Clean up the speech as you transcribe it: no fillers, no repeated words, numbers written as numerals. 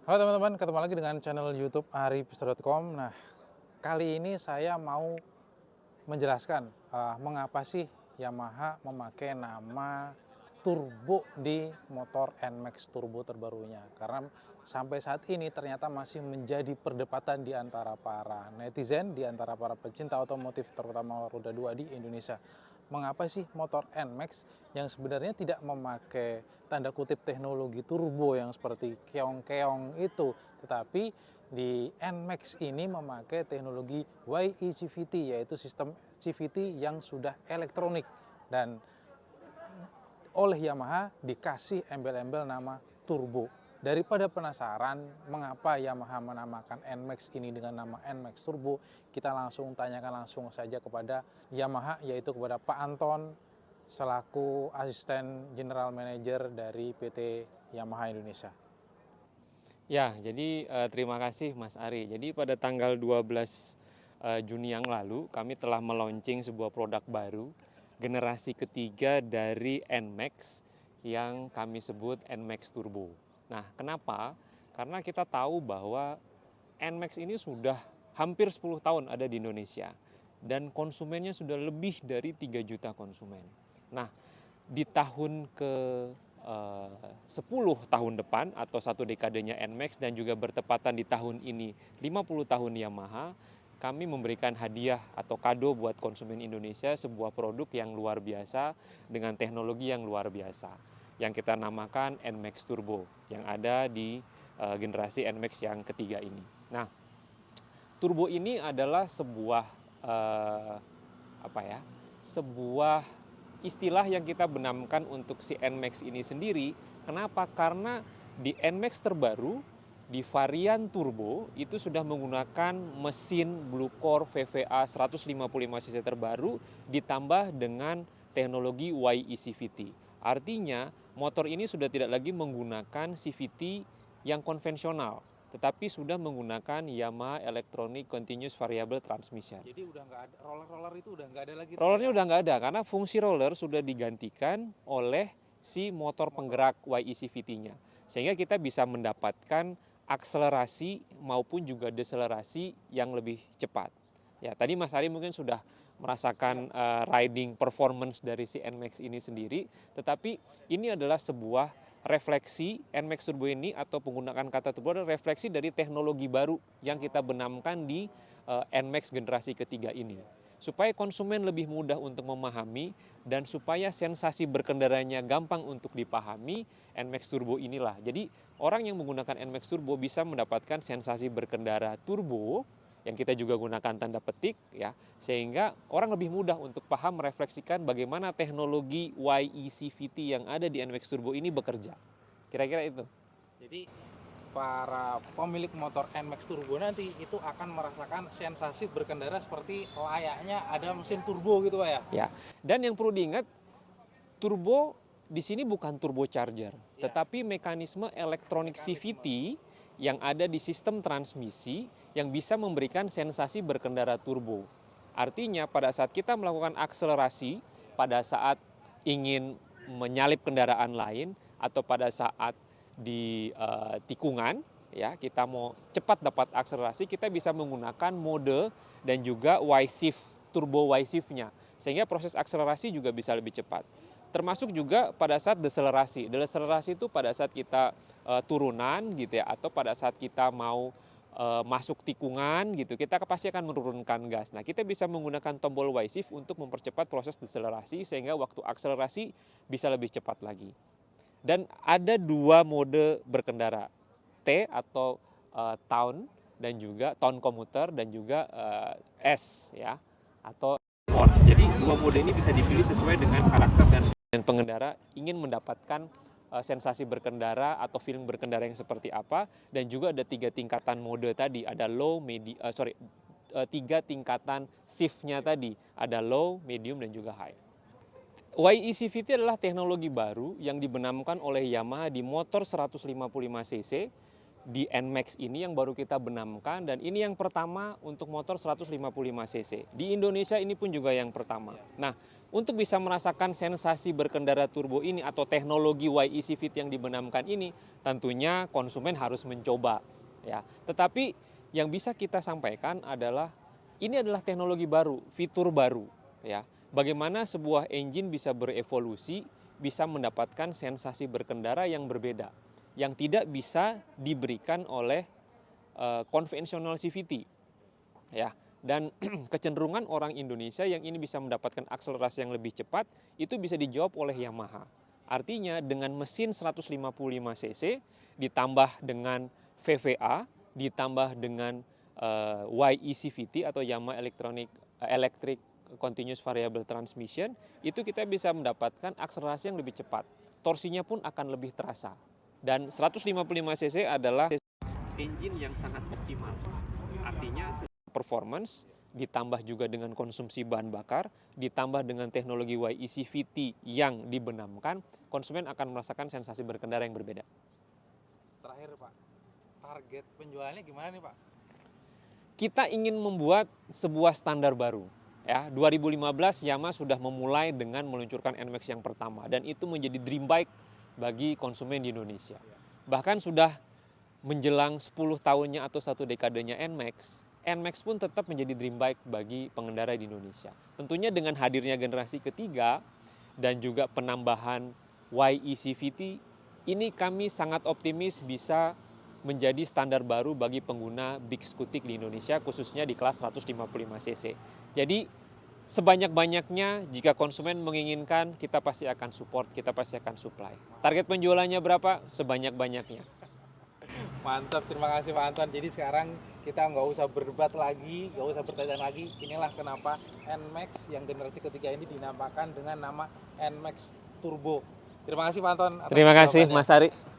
Halo teman-teman, ketemu lagi dengan channel YouTube aripis.com. Nah, kali ini saya mau menjelaskan mengapa sih Yamaha memakai nama turbo di motor NMAX turbo terbarunya. Karena sampai saat ini ternyata masih menjadi perdebatan di antara para netizen, di antara para pecinta otomotif terutama roda 2 di Indonesia. Mengapa sih motor NMAX yang sebenarnya tidak memakai tanda kutip teknologi turbo yang seperti keong-keong itu, tetapi di NMAX ini memakai teknologi YECVT, yaitu sistem CVT yang sudah elektronik, dan oleh Yamaha dikasih embel-embel nama turbo. Daripada penasaran mengapa Yamaha menamakan NMAX ini dengan nama NMAX Turbo, kita langsung tanyakan langsung saja kepada Yamaha, yaitu kepada Pak Anton selaku asisten general manager dari PT Yamaha Indonesia. Ya, jadi terima kasih Mas Ari. Jadi pada tanggal 12 Juni yang lalu kami telah meluncing sebuah produk baru, generasi ketiga dari NMAX yang kami sebut NMAX Turbo. Nah, kenapa? Karena kita tahu bahwa NMAX ini sudah hampir 10 tahun ada di Indonesia dan konsumennya sudah lebih dari 3 juta konsumen. Nah, di tahun ke 10 tahun depan atau satu dekadenya NMAX dan juga bertepatan di tahun ini 50 tahun Yamaha, kami memberikan hadiah atau kado buat konsumen Indonesia sebuah produk yang luar biasa dengan teknologi yang luar biasa yang kita namakan NMAX Turbo yang ada di generasi NMAX yang ketiga ini. Nah, turbo ini adalah sebuah sebuah istilah yang kita benamkan untuk si NMAX ini sendiri. Kenapa? Karena di NMAX terbaru, di varian turbo itu sudah menggunakan mesin Blue Core VVA 155cc terbaru ditambah dengan teknologi YECVT. Artinya motor ini sudah tidak lagi menggunakan CVT yang konvensional, tetapi sudah menggunakan Yamaha Electronic Continuous Variable Transmission. Jadi udah nggak ada roller itu, udah nggak ada lagi. Rollernya udah nggak ada karena fungsi roller sudah digantikan oleh si motor penggerak YECVT-nya. Sehingga kita bisa mendapatkan akselerasi maupun juga deselerasi yang lebih cepat. Ya, tadi Mas Ari mungkin sudah merasakan riding performance dari si NMAX ini sendiri, tetapi ini adalah sebuah refleksi NMAX Turbo ini atau penggunaan kata turbo adalah refleksi dari teknologi baru yang kita benamkan di NMAX generasi ketiga ini. Supaya konsumen lebih mudah untuk memahami dan supaya sensasi berkendaranya gampang untuk dipahami, NMAX Turbo inilah. Jadi orang yang menggunakan NMAX Turbo bisa mendapatkan sensasi berkendara turbo yang kita juga gunakan tanda petik ya, sehingga orang lebih mudah untuk paham merefleksikan bagaimana teknologi YECVT yang ada di NMAX Turbo ini bekerja. Kira-kira itu. Jadi para pemilik motor NMAX Turbo nanti itu akan merasakan sensasi berkendara seperti layaknya ada mesin turbo gitu Pak ya? Ya. Dan yang perlu diingat, turbo di sini bukan turbocharger, tetapi mekanisme elektronik CVT yang ada di sistem transmisi yang bisa memberikan sensasi berkendara turbo. Artinya pada saat kita melakukan akselerasi, pada saat ingin menyalip kendaraan lain atau pada saat di tikungan, ya kita mau cepat dapat akselerasi, kita bisa menggunakan mode dan juga Y-shift, turbo Y-shift-nya, sehingga proses akselerasi juga bisa lebih cepat. Termasuk juga pada saat deselerasi. Deselerasi itu pada saat kita turunan gitu ya, atau pada saat kita mau masuk tikungan gitu, kita pasti akan menurunkan gas. Nah, kita bisa menggunakan tombol Y-shift untuk mempercepat proses deselerasi sehingga waktu akselerasi bisa lebih cepat lagi. Dan ada dua mode berkendara, T atau town dan juga town commuter dan juga S ya atau on. Jadi dua mode ini bisa dipilih sesuai dengan karakter dan pengendara ingin mendapatkan sensasi berkendara atau feeling berkendara yang seperti apa, dan juga ada 3 tingkatan mode tadi, ada low, tiga tingkatan shift-nya tadi, ada low, medium dan juga high. YECVT adalah teknologi baru yang dibenamkan oleh Yamaha di motor 155cc di NMAX ini yang baru kita benamkan, dan ini yang pertama untuk motor 155 cc. Di Indonesia ini pun juga yang pertama. Nah, untuk bisa merasakan sensasi berkendara turbo ini atau teknologi YEC Fit yang dibenamkan ini, tentunya konsumen harus mencoba ya. Tetapi yang bisa kita sampaikan adalah ini adalah teknologi baru, fitur baru ya. Bagaimana sebuah engine bisa berevolusi, bisa mendapatkan sensasi berkendara yang berbeda, yang tidak bisa diberikan oleh konvensional CVT ya. Dan kecenderungan orang Indonesia yang ini bisa mendapatkan akselerasi yang lebih cepat itu bisa dijawab oleh Yamaha. Artinya dengan mesin 155 cc ditambah dengan VVA ditambah dengan YECVT atau Yamaha Electric Continuous Variable Transmission, itu kita bisa mendapatkan akselerasi yang lebih cepat. Torsinya pun akan lebih terasa. Dan 155 cc adalah engine yang sangat optimal. Artinya performance ditambah juga dengan konsumsi bahan bakar, ditambah dengan teknologi YECVT yang dibenamkan, konsumen akan merasakan sensasi berkendara yang berbeda. Terakhir Pak, target penjualannya gimana nih Pak? Kita ingin membuat sebuah standar baru. Ya, 2015 Yamaha sudah memulai dengan meluncurkan NMAX yang pertama, dan itu menjadi dream bike bagi konsumen di Indonesia. Bahkan sudah menjelang 10 tahunnya atau 1 dekadenya NMAX pun tetap menjadi dream bike bagi pengendara di Indonesia. Tentunya dengan hadirnya generasi ketiga dan juga penambahan YECVT, ini kami sangat optimis bisa menjadi standar baru bagi pengguna Big Scutic di Indonesia, khususnya di kelas 155 cc. Jadi sebanyak-banyaknya jika konsumen menginginkan, kita pasti akan support, kita pasti akan supply. Target penjualannya berapa? Sebanyak-banyaknya. Mantap, terima kasih Pak Anton. Jadi sekarang kita nggak usah berdebat lagi, nggak usah bertanya lagi. Inilah kenapa NMAX yang generasi ketiga ini dinamakan dengan nama NMAX Turbo. Terima kasih Pak Anton. Terima kasih Mas Ari.